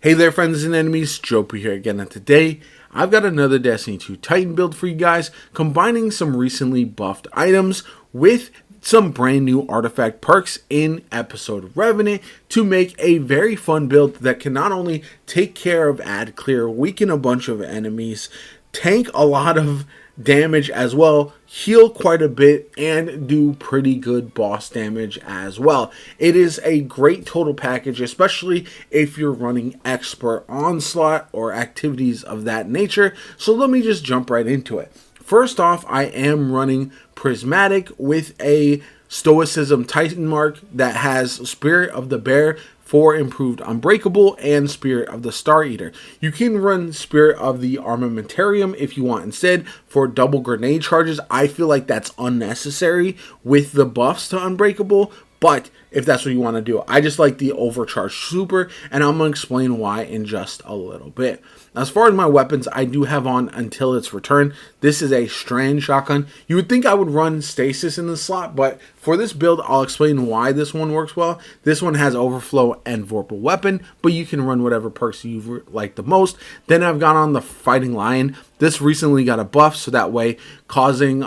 Hey there, friends and enemies, JoPa here again, and today I've got another Destiny 2 Titan build for you guys, combining some recently buffed items with some brand new artifact perks in episode Revenant to make a very fun build that can not only take care of ad clear, weaken a bunch of enemies, tank a lot of damage as well, heal quite a bit, and do pretty good boss damage as well. It is a great total package, especially if you're running expert onslaught or activities of that nature. So let me just jump right into it. First off, I am running Prismatic with a Stoicism Titan mark that has Spirit of the Bear for improved Unbreakable and Spirit of the Star Eater. You can run Spirit of the Armamentarium if you want instead for double grenade charges. I feel like that's unnecessary with the buffs to Unbreakable, but if that's what you want to do, I just like the overcharged super, and I'm going to explain why in just a little bit. As far as my weapons, I do have on Until Its Return. This is a strand shotgun. You would think I would run Stasis in the slot, but for this build, I'll explain why this one works well. This one has Overflow and Vorpal Weapon, but you can run whatever perks you like the most. Then I've got on the Fighting Lion. This recently got a buff, so that way causing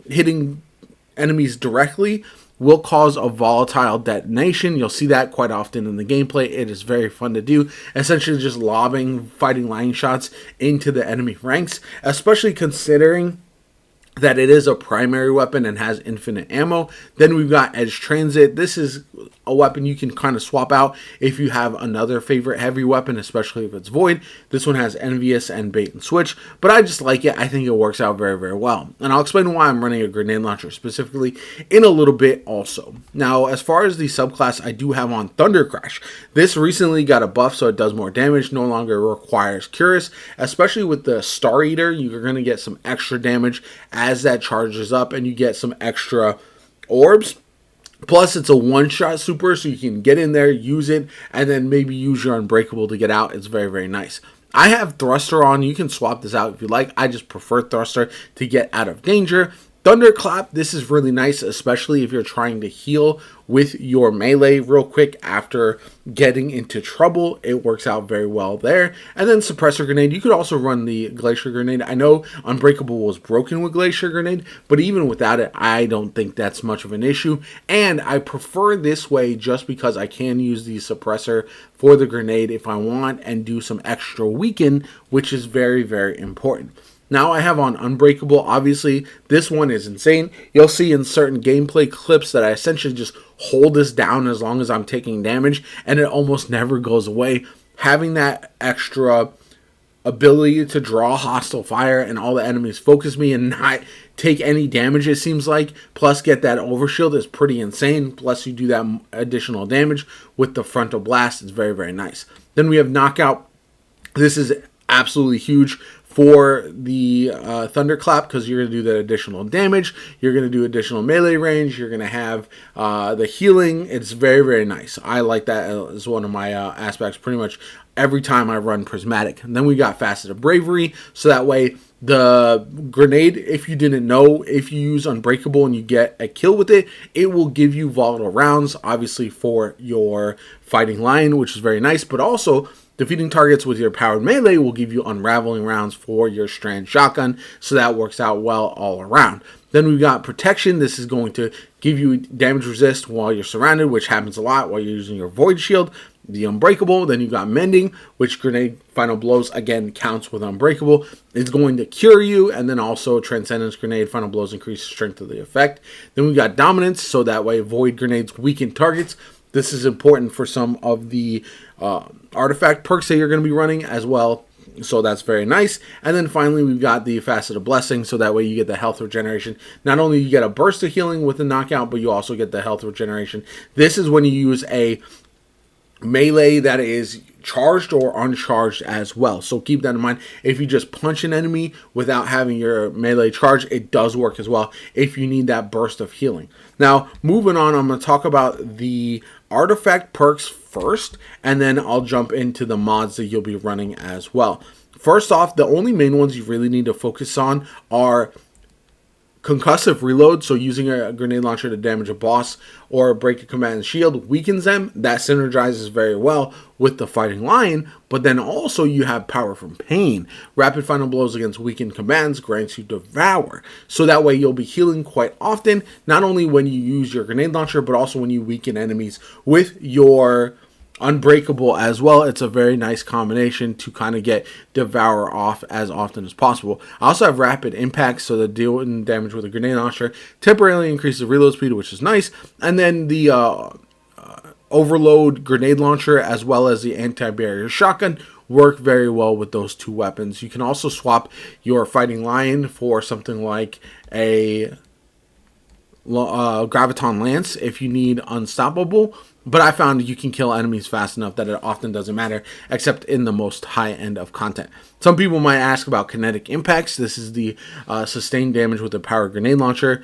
hitting enemies directly will cause a volatile detonation. You'll see that quite often in the gameplay. It is very fun to do. Essentially just lobbing Fighting Lion shots into the enemy ranks, especially considering that it is a primary weapon and has infinite ammo. Then we've got Edge Transit. This is a weapon you can kind of swap out if you have another favorite heavy weapon, especially if it's Void. This one has Envious and Bait and Switch, but I just like it. I think it works out very, very well. And I'll explain why I'm running a grenade launcher specifically in a little bit also. Now, as far as the subclass, I do have on Thunder Crash. This recently got a buff, so it does more damage, no longer requires Curious. Especially with the Star Eater, you're going to get some extra damage as that charges up, and you get some extra orbs. Plus, it's a one-shot super, so you can get in there, use it, and then maybe use your Unbreakable to get out. It's very, very nice. I have Thruster on. You can swap this out if you like. I just prefer Thruster to get out of danger. Thunderclap, this is really nice, especially if you're trying to heal with your melee real quick after getting into trouble. It works out very well there. And then Suppressor Grenade, you could also run the Glacier Grenade. I know Unbreakable was broken with Glacier Grenade, but even without it, I don't think that's much of an issue. And I prefer this way just because I can use the Suppressor for the grenade if I want and do some extra weaken, which is very, very important. Now I have on Unbreakable. Obviously, this one is insane. You'll see in certain gameplay clips that I essentially just hold this down as long as I'm taking damage, and it almost never goes away. Having that extra ability to draw hostile fire and all the enemies focus me and not take any damage, it seems like, plus get that overshield is pretty insane. Plus you do that additional damage with the frontal blast. It's very, very nice. Then we have Knockout. This is absolutely huge for the Thunderclap because you're going to do that additional damage. You're going to do additional melee range. You're going to have the healing. It's very, very nice. I like that as one of my aspects pretty much every time I run Prismatic. And then we got Faceted Bravery, so that way the grenade, if you didn't know, if you use Unbreakable and you get a kill with it, it will give you volatile rounds, obviously for your Fighting Lion, which is very nice, but also defeating targets with your powered melee will give you unraveling rounds for your strand shotgun, so that works out well all around. Then we've got Protection. This is going to give you damage resist while you're surrounded, which happens a lot while you're using your Void Shield. The Unbreakable. Then you've got Mending, which Grenade Final Blows again counts with Unbreakable. It's going to cure you, and then also Transcendence Grenade Final Blows increase the strength of the effect. Then we've got Dominance, so that way Void Grenades weaken targets. This is important for some of the artifact perks that you're going to be running as well. So that's very nice. And then finally, we've got the Faceted Blessing. So that way you get the health regeneration. Not only you get a burst of healing with the knockout, but you also get the health regeneration. This is when you use a melee that is charged or uncharged as well. So keep that in mind. If you just punch an enemy without having your melee charge, it does work as well if you need that burst of healing. Now, moving on, I'm going to talk about the artifact perks first, and then I'll jump into the mods that you'll be running as well. First off, the only main ones you really need to focus on are concussive reload, so using a grenade launcher to damage a boss or break a command shield weakens them. That synergizes very well with the Fighting Lion, but then also you have Power from Pain. Rapid final blows against weakened commands grants you Devour, so that way you'll be healing quite often, not only when you use your grenade launcher, but also when you weaken enemies with your Unbreakable as well. It's a very nice combination to kind of get Devour off as often as possible. I also have Rapid Impact, so the dealing damage with a grenade launcher temporarily increases reload speed, which is nice. And then the Overload grenade launcher as well as the anti-barrier shotgun work very well with those two weapons. You can also swap your Fighting Lion for something like a Graviton Lance if you need Unstoppable, but I found you can kill enemies fast enough that it often doesn't matter, except in the most high end of content. Some people might ask about Kinetic Impacts. This is the sustained damage with the Power Grenade Launcher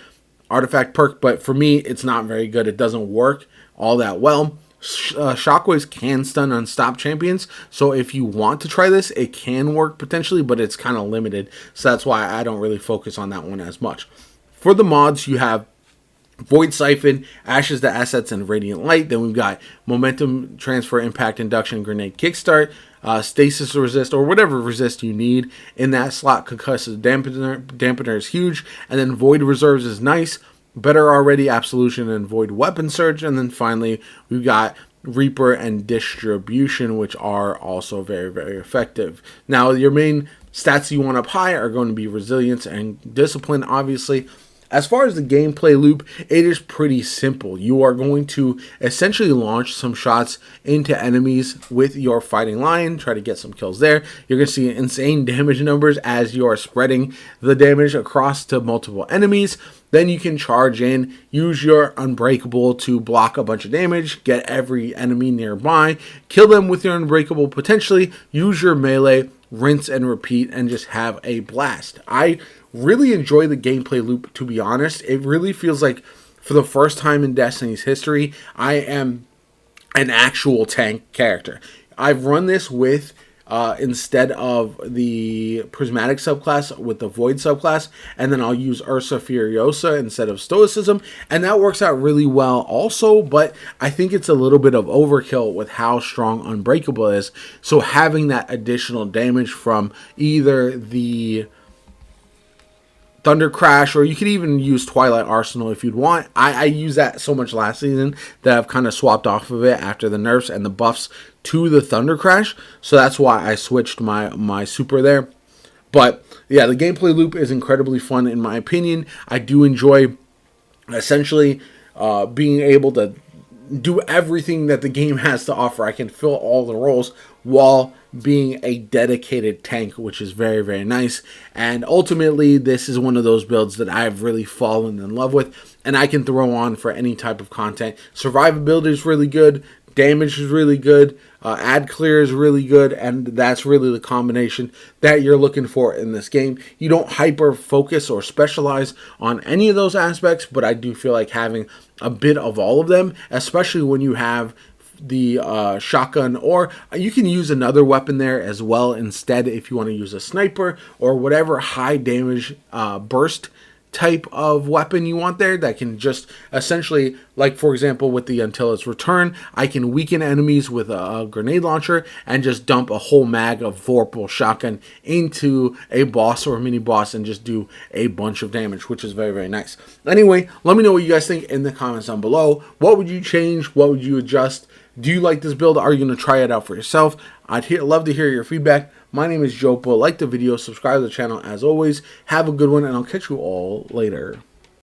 artifact perk, but for me it's not very good. It doesn't work all that well. Shockwaves can stun unstopped champions, so if you want to try this, it can work potentially, but it's kind of limited, so that's why I don't really focus on that one as much. For the mods, you have Void Siphon, Ashes to Assets, and Radiant Light. Then we've got Momentum Transfer, Impact Induction, Grenade Kickstart, Stasis Resist, or whatever resist you need in that slot. Concussive Dampener is huge, and then Void Reserves is nice. Better Already, Absolution, and Void Weapon Surge. And then finally, we've got Reaper and Distribution, which are also very, very effective. Now, your main stats you want up high are going to be Resilience and Discipline, obviously. As far as the gameplay loop, it is pretty simple. You are going to essentially launch some shots into enemies with your Fighting Lion, try to get some kills there. You're going to see insane damage numbers as you are spreading the damage across to multiple enemies. Then you can charge in, use your Unbreakable to block a bunch of damage, get every enemy nearby, kill them with your Unbreakable potentially, use your melee, rinse and repeat, and just have a blast. I really enjoy the gameplay loop, to be honest. It really feels like for the first time in Destiny's history, I am an actual tank character. I've run this with instead of the Prismatic subclass with the Void subclass, and then I'll use Ursa Furiosa instead of Stoicism, and that works out really well also, but I think it's a little bit of overkill with how strong Unbreakable is, so having that additional damage from either the Thunder Crash, or you could even use Twilight Arsenal if you'd want. I used that so much last season that I've kind of swapped off of it after the nerfs and the buffs to the Thunder Crash, so that's why I switched my super there. But yeah, the gameplay loop is incredibly fun in my opinion. I do enjoy essentially being able to do everything that the game has to offer. I can fill all the roles while being a dedicated tank, which is very, very nice. And ultimately, this is one of those builds that I've really fallen in love with, and I can throw on for any type of content. Survivability is really good, damage is really good, ad clear is really good, and that's really the combination that you're looking for in this game. You don't hyper focus or specialize on any of those aspects, but I do feel like having a bit of all of them, especially when you have the shotgun, or you can use another weapon there as well instead if you want to use a sniper or whatever high damage burst type of weapon you want there that can just essentially, like for example with the Until Its Return, I can weaken enemies with a grenade launcher and just dump a whole mag of Vorpal shotgun into a boss or a mini boss and just do a bunch of damage, which is very, very nice. Anyway, let me know what you guys think in the comments down below. What would you change? What would you adjust? Do you like this build? Are you going to try it out for yourself? I'd love to hear your feedback. My name is JoPa. Like the video, subscribe to the channel as always. Have a good one, and I'll catch you all later.